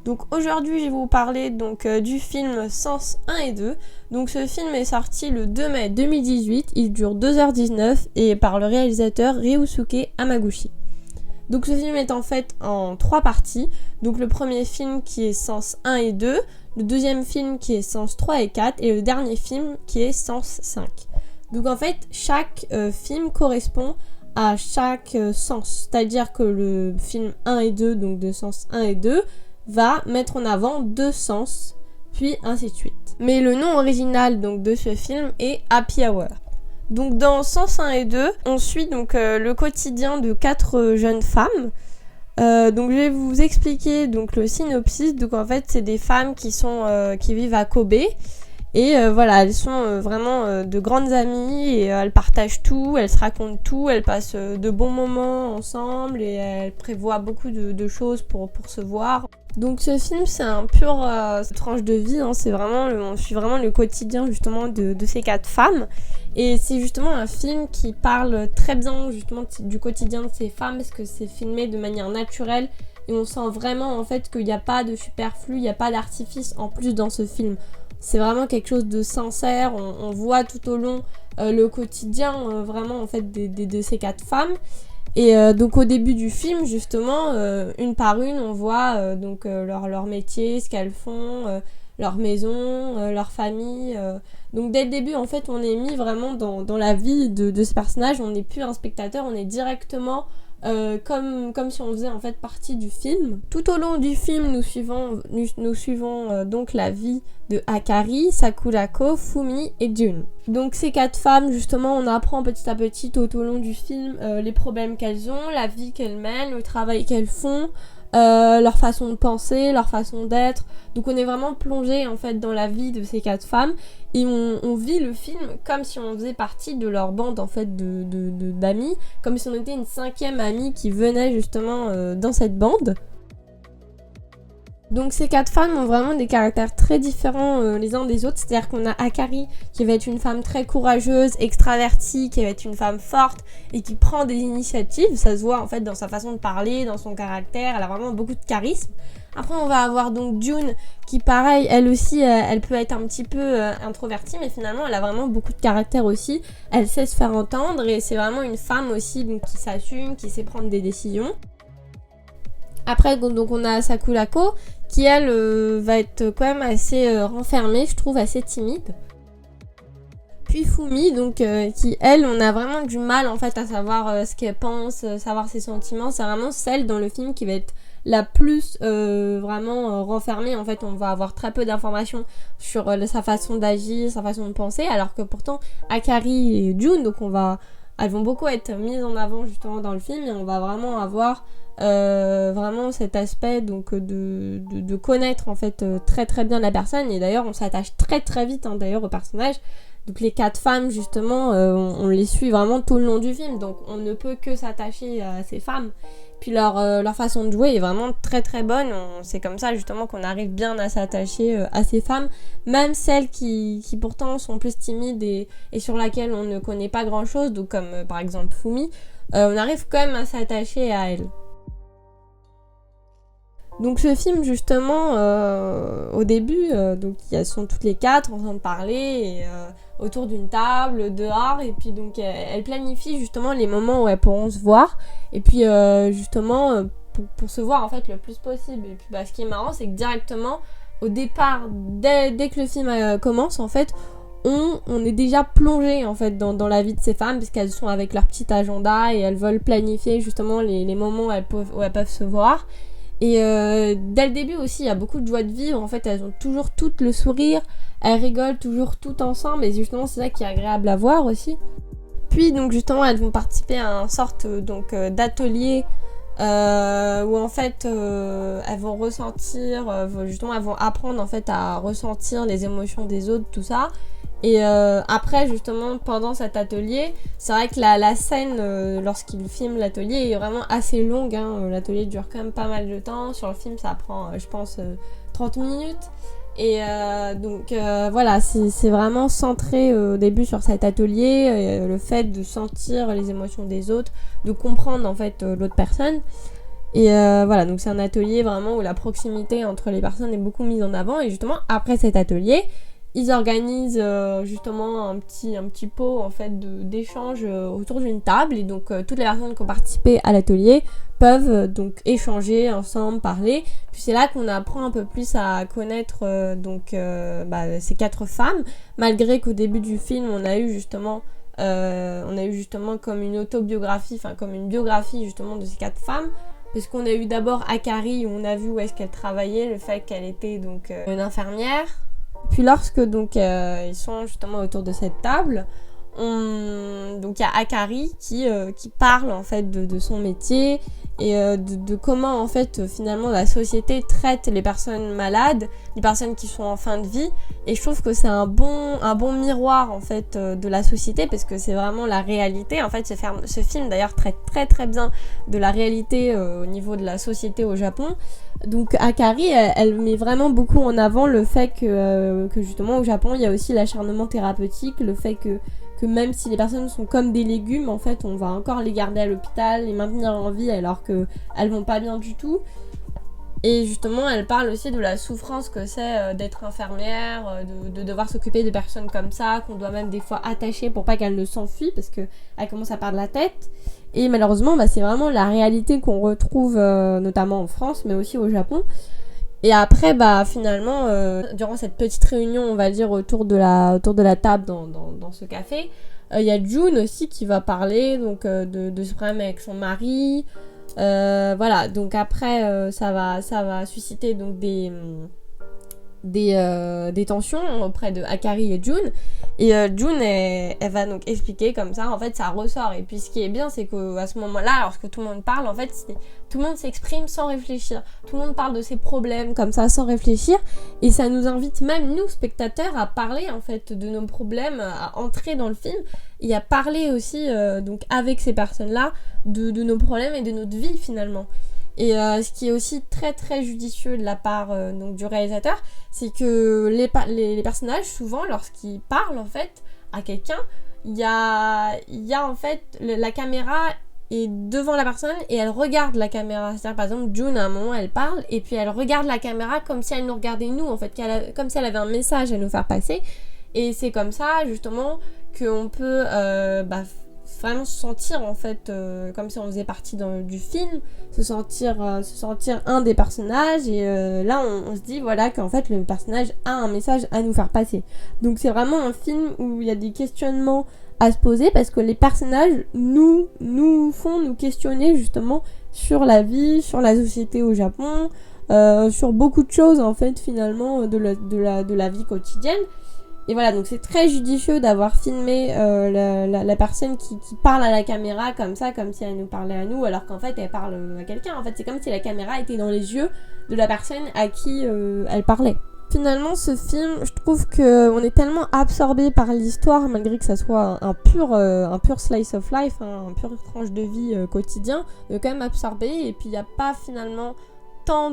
Donc aujourd'hui je vais vous parler du film Sens 1 et 2. Donc ce film est sorti le 2 mai 2018, il dure 2h19 et est par le réalisateur Ryusuke Hamaguchi. Donc ce film est en fait en 3 parties. Donc le premier film qui est Sens 1 et 2, le deuxième film qui est Sens 3 et 4 et le dernier film qui est Sens 5. Donc en fait chaque film correspond à chaque sens. C'est-à-dire que le film 1 et 2, donc de Sens 1 et 2, va mettre en avant 2 sens, puis ainsi de suite. Mais le nom original donc de ce film est Happy Hour. Donc dans Sens 1 et 2, on suit le quotidien de 4 jeunes femmes. Donc je vais vous expliquer le synopsis. Donc en fait c'est des femmes qui vivent à Kobe. Et voilà, elles sont vraiment de grandes amies et elles partagent tout, elles se racontent tout, elles passent de bons moments ensemble et elles prévoient beaucoup de choses pour se voir. Donc ce film c'est un pur tranche de vie, hein, on suit vraiment le quotidien justement de ces 4 femmes. Et c'est justement un film qui parle très bien justement du quotidien de ces femmes parce que c'est filmé de manière naturelle. Et on sent vraiment en fait qu'il n'y a pas de superflu, il n'y a pas d'artifice en plus dans ce film. C'est vraiment quelque chose de sincère, on voit tout au long le quotidien vraiment en fait de ces 4 femmes. Et donc au début du film justement, une par une, on voit leur métier, ce qu'elles font, leur maison, leur famille. Donc dès le début en fait on est mis vraiment dans la vie de ces personnages, on n'est plus un spectateur, on est directement comme si on faisait en fait partie du film. Tout au long du film, nous suivons donc la vie de Akari, Sakurako, Fumi et Jun. Donc ces 4 femmes, justement, on apprend petit à petit tout au long du film les problèmes qu'elles ont, la vie qu'elles mènent, le travail qu'elles font, leur façon de penser, leur façon d'être. Donc on est vraiment plongé en fait dans la vie de ces 4 femmes et on vit le film comme si on faisait partie de leur bande en fait d'amis, comme si on était une 5e amie qui venait justement dans cette bande. Donc ces 4 femmes ont vraiment des caractères très différents les uns des autres, c'est-à-dire qu'on a Akari qui va être une femme très courageuse, extravertie, qui va être une femme forte et qui prend des initiatives, ça se voit en fait dans sa façon de parler, dans son caractère, elle a vraiment beaucoup de charisme. Après on va avoir donc Jun qui pareil, elle aussi elle peut être un petit peu introvertie mais finalement elle a vraiment beaucoup de caractère aussi, elle sait se faire entendre et c'est vraiment une femme aussi donc, qui s'assume, qui sait prendre des décisions. Après donc on a Sakurako qui elle va être quand même assez renfermée, je trouve assez timide. Puis Fumi donc qui elle on a vraiment du mal en fait à savoir ce qu'elle pense, savoir ses sentiments, c'est vraiment celle dans le film qui va être la plus vraiment renfermée. En fait on va avoir très peu d'informations sur sa façon d'agir, sa façon de penser, alors que pourtant Akari et Jun donc elles vont beaucoup être mises en avant justement dans le film et on va vraiment avoir vraiment cet aspect donc de connaître en fait très très bien la personne et d'ailleurs on s'attache très très vite d'ailleurs au personnage. Donc les 4 femmes justement on les suit vraiment tout le long du film donc on ne peut que s'attacher à ces femmes. Puis leur façon de jouer est vraiment très très bonne, c'est comme ça justement qu'on arrive bien à s'attacher à ces femmes, même celles qui pourtant sont plus timides et sur laquelle on ne connaît pas grand chose, donc comme par exemple Fumi, on arrive quand même à s'attacher à elles. Donc ce film justement au début donc elles sont toutes les 4 en train de parler et, autour d'une table dehors et puis donc elles planifient justement les moments où elles pourront se voir et puis justement pour se voir en fait le plus possible. Et puis ce qui est marrant c'est que directement au départ dès que le film commence en fait on est déjà plongé en fait dans la vie de ces femmes puisqu'elles sont avec leur petit agenda et elles veulent planifier justement les moments où elles peuvent se voir. Et dès le début aussi il y a beaucoup de joie de vivre, en fait elles ont toujours toutes le sourire, elles rigolent toujours toutes ensemble et justement c'est ça qui est agréable à voir aussi. Puis donc justement elles vont participer à une sorte d'atelier où en fait elles vont ressentir, justement elles vont apprendre en fait à ressentir les émotions des autres, tout ça. Et après justement pendant cet atelier c'est vrai que la scène lorsqu'ils filment l'atelier est vraiment assez longue l'atelier dure quand même pas mal de temps, sur le film ça prend je pense 30 minutes et donc voilà c'est vraiment centré au début sur cet atelier, le fait de sentir les émotions des autres, de comprendre en fait l'autre personne. Et voilà, donc c'est un atelier vraiment où la proximité entre les personnes est beaucoup mise en avant. Et justement, après cet atelier, ils organisent justement un petit pot en fait d'échange autour d'une table. Et donc toutes les personnes qui ont participé à l'atelier peuvent donc échanger ensemble, parler. Puis c'est là qu'on apprend un peu plus à connaître ces 4 femmes, malgré qu'au début du film on a eu justement comme une autobiographie, enfin comme une biographie justement de ces 4 femmes. Parce qu'on a eu d'abord Akari, où on a vu où est-ce qu'elle travaillait, le fait qu'elle était donc une infirmière. Puis lorsque donc ils sont justement autour de cette table, donc il y a Akari qui parle en fait de son métier et de comment en fait finalement la société traite les personnes malades, les personnes qui sont en fin de vie. Et je trouve que c'est un bon miroir en fait de la société, parce que c'est vraiment la réalité. En fait ce film d'ailleurs traite très très bien de la réalité au niveau de la société au Japon. Donc Akari, elle met vraiment beaucoup en avant le fait que justement au Japon il y a aussi l'acharnement thérapeutique, le fait que même si les personnes sont comme des légumes, en fait on va encore les garder à l'hôpital, les maintenir en vie alors qu'elles vont pas bien du tout. Et justement elle parle aussi de la souffrance que c'est d'être infirmière, de devoir s'occuper de personnes comme ça, qu'on doit même des fois attacher pour pas qu'elles ne s'enfuient parce qu'elles commencent à perdre la tête. Et malheureusement c'est vraiment la réalité qu'on retrouve notamment en France mais aussi au Japon. Et après finalement durant cette petite réunion on va dire autour de la table dans ce café, il y a June aussi qui va parler donc de ce problème avec son mari. Voilà, donc après ça va susciter donc des tensions auprès de Akari et June. Et June elle va donc expliquer comme ça, en fait ça ressort. Et puis ce qui est bien c'est qu'à ce moment-là, lorsque tout le monde parle, en fait tout le monde s'exprime sans réfléchir, tout le monde parle de ses problèmes comme ça sans réfléchir, et ça nous invite même nous spectateurs à parler en fait de nos problèmes, à entrer dans le film et à parler aussi donc avec ces personnes-là de nos problèmes et de notre vie finalement. Et ce qui est aussi très très judicieux de la part donc du réalisateur, c'est que les personnages souvent lorsqu'ils parlent en fait à quelqu'un, il y a en fait la caméra est devant la personne et elle regarde la caméra. C'est-à-dire par exemple June à un moment elle parle et puis elle regarde la caméra comme si elle nous regardait nous en fait, comme si elle avait un message à nous faire passer. Et c'est comme ça justement qu'on peut vraiment se sentir en fait comme si on faisait partie du film, se sentir un des personnages. Et là on se dit voilà qu'en fait le personnage a un message à nous faire passer. Donc c'est vraiment un film où il y a des questionnements à se poser, parce que les personnages nous font nous questionner justement sur la vie, sur la société au Japon, sur beaucoup de choses en fait finalement de la vie quotidienne. Et voilà, donc c'est très judicieux d'avoir filmé la personne qui parle à la caméra comme ça, comme si elle nous parlait à nous, alors qu'en fait elle parle à quelqu'un. En fait c'est comme si la caméra était dans les yeux de la personne à qui elle parlait. Finalement ce film, je trouve qu'on est tellement absorbé par l'histoire, malgré que ça soit un pur slice of life, un pur tranche de vie quotidien, on est quand même absorbé. Et puis il n'y a pas finalement tant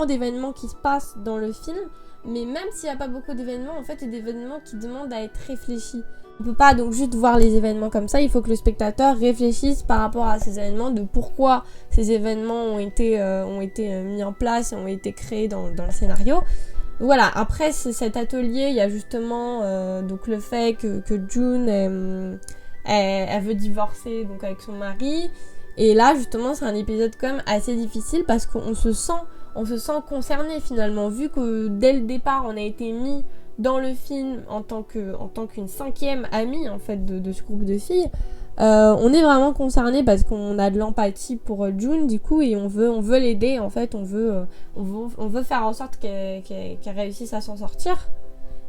d'événements qui se passent dans le film. Mais même s'il n'y a pas beaucoup d'événements, en fait, il y a des événements qui demandent à être réfléchis. On peut pas donc juste voir les événements comme ça, il faut que le spectateur réfléchisse par rapport à ces événements, de pourquoi ces événements ont été mis en place et ont été créés dans le scénario. Voilà, après cet atelier, il y a justement donc le fait que June elle veut divorcer donc avec son mari. Et là justement c'est un épisode quand même assez difficile, parce qu'on se sent concerné finalement, vu que dès le départ on a été mis dans le film en tant qu'une 5e amie en fait de ce groupe de filles. On est vraiment concerné parce qu'on a de l'empathie pour June du coup, et on veut l'aider en fait, on veut faire en sorte qu'elle réussisse à s'en sortir.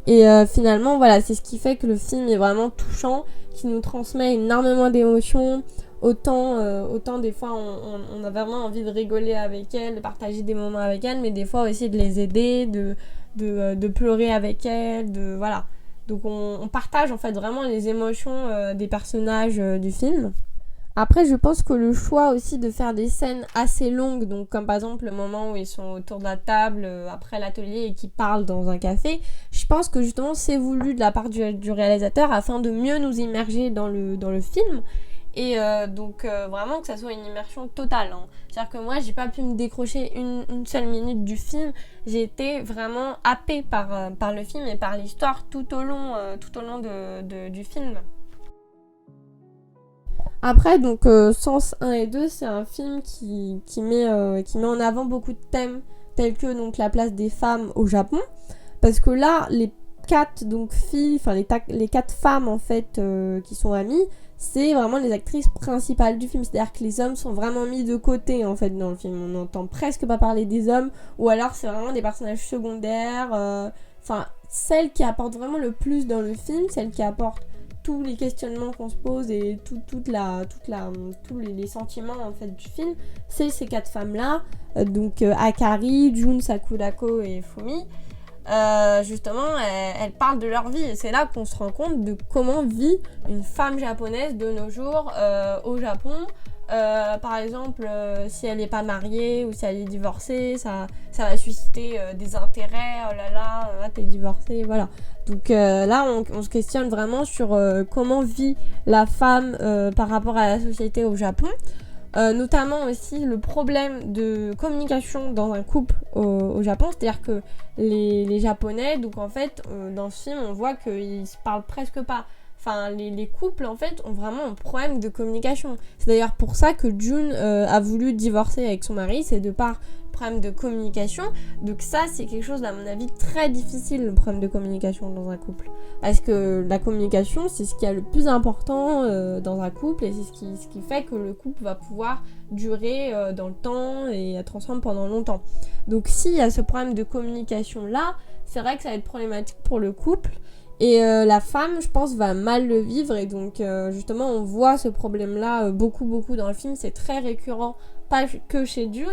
Et finalement voilà, c'est ce qui fait que le film est vraiment touchant, qui nous transmet énormément d'émotions. Autant des fois on a vraiment envie de rigoler avec elle, de partager des moments avec elle, mais des fois aussi de les aider, de pleurer avec elle, voilà. Donc on partage en fait vraiment les émotions des personnages du film. Après je pense que le choix aussi de faire des scènes assez longues, donc comme par exemple le moment où ils sont autour de la table après l'atelier et qu'ils parlent dans un café, je pense que justement c'est voulu de la part du réalisateur afin de mieux nous immerger dans le film. Et donc vraiment que ça soit une immersion totale, hein. C'est-à-dire que moi j'ai pas pu me décrocher une seule minute du film. J'ai été vraiment happée par le film et par l'histoire tout au long du film. Après, donc, Sens 1 et 2, c'est un film qui met en avant beaucoup de thèmes tels que donc, la place des femmes au Japon. Parce que là, les 4 donc, filles, enfin les 4 femmes en fait qui sont amies, c'est vraiment les actrices principales du film. C'est-à-dire que les hommes sont vraiment mis de côté en fait dans le film. On n'entend presque pas parler des hommes, ou alors c'est vraiment des personnages secondaires. Enfin, celles qui apportent vraiment le plus dans le film, celles qui apportent tous les questionnements qu'on se pose et tous les sentiments en fait du film, c'est ces 4 femmes là, donc Akari, Jun, Sakurako et Fumi. Justement elles parlent de leur vie et c'est là qu'on se rend compte de comment vit une femme japonaise de nos jours au Japon. Par exemple, si elle n'est pas mariée ou si elle est divorcée, ça va susciter des intérêts. Oh là là, t'es divorcée, voilà. Donc là, on se questionne vraiment sur comment vit la femme par rapport à la société au Japon. Notamment aussi le problème de communication dans un couple au Japon, c'est-à-dire que les Japonais, donc en fait, dans ce film, on voit qu'ils se parlent presque pas. Enfin, les couples, en fait, ont vraiment un problème de communication. C'est d'ailleurs pour ça que Jun a voulu divorcer avec son mari, c'est de par problème de communication. Donc ça, c'est quelque chose, à mon avis, très difficile, le problème de communication dans un couple. Parce que la communication, c'est ce qui est le plus important dans un couple, et c'est ce qui fait que le couple va pouvoir durer dans le temps et être ensemble pendant longtemps. Donc s'il y a ce problème de communication-là, c'est vrai que ça va être problématique pour le couple. Et la femme, je pense, va mal le vivre. Et donc, justement, on voit ce problème-là beaucoup dans le film. C'est très récurrent, pas que chez Jun.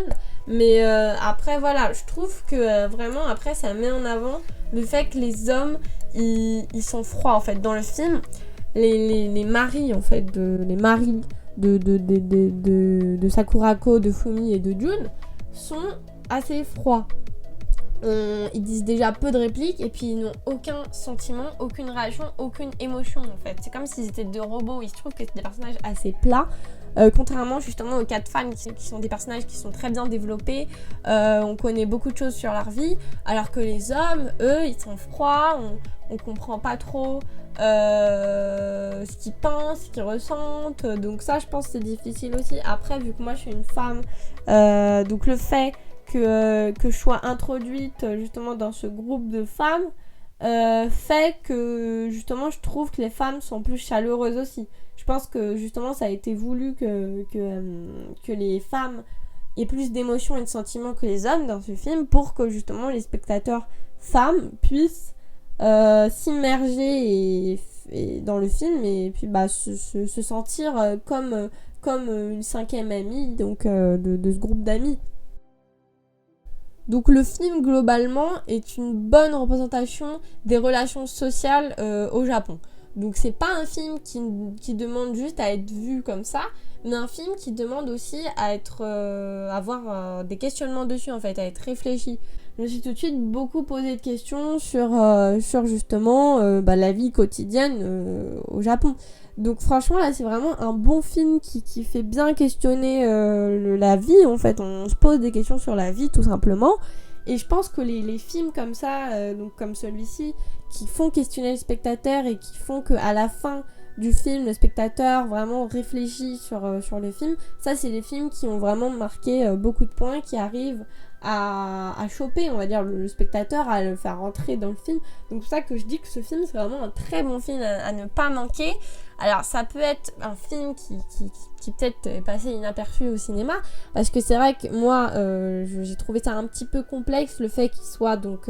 Mais après, voilà, je trouve que vraiment, après, ça met en avant le fait que les hommes, ils sont froids, en fait. Dans le film, les maris, en fait, les maris de Sakurako, de Fumi et de Jun sont assez froids. Ils disent déjà peu de répliques et puis ils n'ont aucun sentiment, aucune réaction, aucune émotion en fait. C'est comme s'ils étaient deux robots. Il se trouve que c'est des personnages assez plats, contrairement justement aux 4 femmes qui sont des personnages qui sont très bien développés. On connaît beaucoup de choses sur leur vie, alors que les hommes, eux, ils sont froids. On comprend pas trop ce qu'ils pensent, ce qu'ils ressentent. Donc ça, je pense que c'est difficile aussi. Après, vu que moi je suis une femme, donc le fait que je sois introduite justement dans ce groupe de femmes fait que justement je trouve que les femmes sont plus chaleureuses aussi. Je pense que justement ça a été voulu que les femmes aient plus d'émotions et de sentiments que les hommes dans ce film pour que justement les spectateurs femmes puissent s'immerger et dans le film et puis se sentir comme une 5e amie donc de ce groupe d'amis. Donc le film globalement est une bonne représentation des relations sociales au Japon. Donc c'est pas un film qui demande juste à être vu comme ça, mais un film qui demande aussi à avoir des questionnements dessus en fait, à être réfléchi. Je me suis tout de suite beaucoup posé de questions sur justement la vie quotidienne au Japon. Donc franchement là c'est vraiment un bon film qui fait bien questionner la vie en fait. On se pose des questions sur la vie tout simplement. Et je pense que les films comme ça, donc comme celui-ci, qui font questionner le spectateur et qui font qu'à la fin du film, le spectateur vraiment réfléchit sur le film, ça c'est des films qui ont vraiment marqué beaucoup de points, qui arrivent à choper, on va dire, le spectateur, à le faire rentrer dans le film. Donc c'est pour ça que je dis que ce film c'est vraiment un très bon film à ne pas manquer. Alors ça peut être un film qui peut-être est passé inaperçu au cinéma, parce que c'est vrai que moi j'ai trouvé ça un petit peu complexe, le fait qu'il soit donc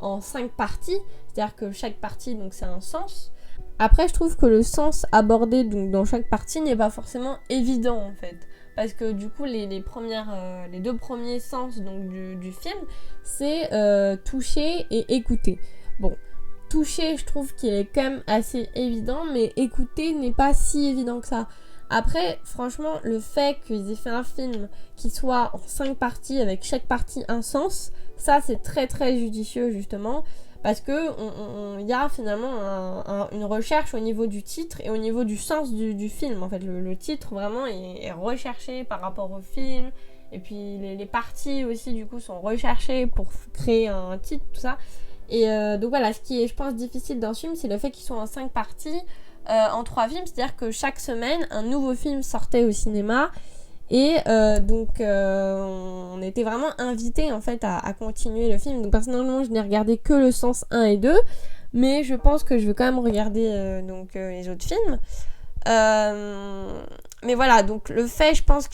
en 5 parties, c'est-à-dire que chaque partie donc c'est un sens. Après je trouve que le sens abordé donc dans chaque partie n'est pas forcément évident en fait. Parce que du coup les 2 premiers sens donc, du film c'est toucher et écouter. Bon, toucher je trouve qu'il est quand même assez évident, mais écouter n'est pas si évident que ça. Après franchement le fait qu'ils aient fait un film qui soit en 5 parties avec chaque partie un sens, ça c'est très très judicieux justement. parce que il y a finalement une recherche au niveau du titre et au niveau du sens du film. En fait, le titre vraiment est recherché par rapport au film, et puis les parties aussi du coup sont recherchées pour créer un titre, tout ça. Et donc voilà, ce qui est, je pense, difficile dans ce film, c'est le fait qu'ils sont en 5 parties, en 3 films, c'est-à-dire que chaque semaine, un nouveau film sortait au cinéma, et donc on était vraiment invités en fait à continuer le film. Donc personnellement, je n'ai regardé que le Sens 1 et 2, mais je pense que je vais quand même regarder les autres films. Mais voilà, donc le fait, je pense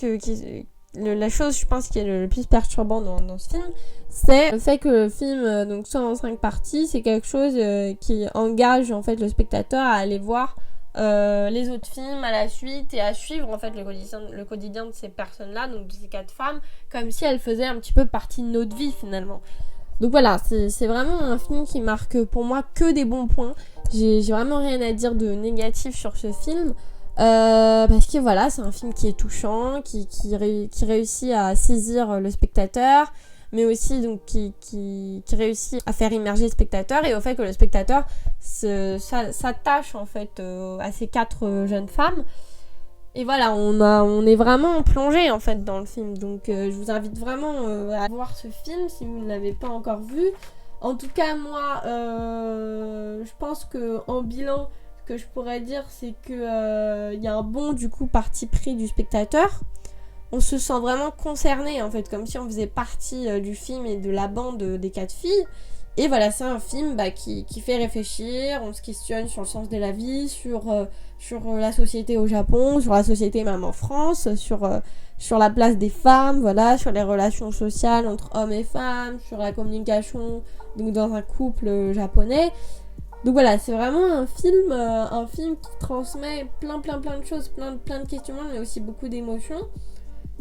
la chose, je pense, qui est le plus perturbant dans ce film, c'est le fait que le film donc soit en 5 parties. C'est quelque chose qui engage en fait le spectateur à aller voir les autres films à la suite et à suivre en fait le quotidien de ces personnes-là, donc de ces 4 femmes, comme si elles faisaient un petit peu partie de notre vie finalement. Donc voilà, c'est vraiment un film qui marque pour moi que des bons points. J'ai vraiment rien à dire de négatif sur ce film. Parce que voilà, c'est un film qui est touchant, qui réussit à saisir le spectateur, mais aussi donc qui réussit à faire immerger le spectateur, et au fait que le spectateur s'attache en fait à ces 4 jeunes femmes. Et voilà, on est vraiment plongé en fait dans le film. Donc je vous invite vraiment à voir ce film si vous ne l'avez pas encore vu. En tout cas, moi, je pense que en bilan, ce que je pourrais dire, c'est que y a un bon du coup parti pris du spectateur. On se sent vraiment concerné en fait, comme si on faisait partie du film et de la bande des 4 filles. Et voilà, c'est un film qui fait réfléchir, on se questionne sur le sens de la vie, sur la société au Japon, sur la société même en France, sur la place des femmes, voilà, sur les relations sociales entre hommes et femmes, sur la communication donc dans un couple japonais. Donc voilà, c'est vraiment un film qui transmet plein de choses, plein de questionnements, mais aussi beaucoup d'émotions.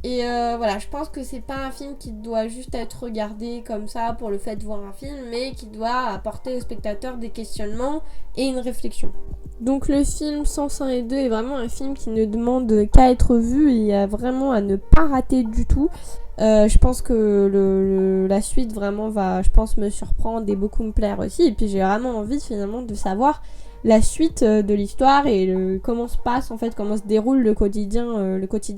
Et voilà, je pense que c'est pas un film qui doit juste être regardé comme ça pour le fait de voir un film, mais qui doit apporter au spectateur des questionnements et une réflexion. Donc le film Sens 1 et 2 est vraiment un film qui ne demande qu'à être vu et vraiment à ne pas rater du tout. Je pense que la suite vraiment va, je pense, me surprendre et beaucoup me plaire aussi. Et puis j'ai vraiment envie finalement de savoir la suite de l'histoire et comment se passe en fait, comment se déroule le quotidien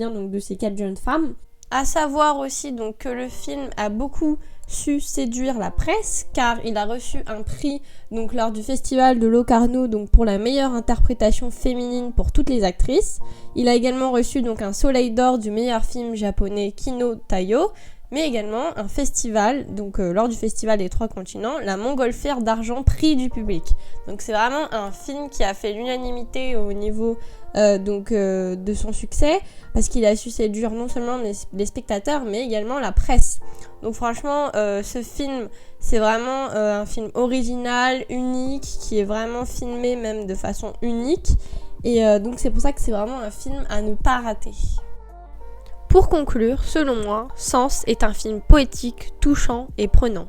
donc de ces 4 jeunes femmes. À savoir aussi donc que le film a beaucoup su séduire la presse, car il a reçu un prix donc lors du festival de Locarno donc pour la meilleure interprétation féminine pour toutes les actrices. Il a également reçu donc un soleil d'or du meilleur film japonais Kino Taiyo, mais également un festival, donc lors du festival des 3 continents, la Montgolfière d'argent, prix du public. Donc c'est vraiment un film qui a fait l'unanimité au niveau de son succès, parce qu'il a su séduire non seulement les spectateurs, mais également la presse. Donc franchement, ce film, c'est vraiment un film original, unique, qui est vraiment filmé même de façon unique, et donc c'est pour ça que c'est vraiment un film à ne pas rater. Pour conclure, selon moi, Sens est un film poétique, touchant et prenant.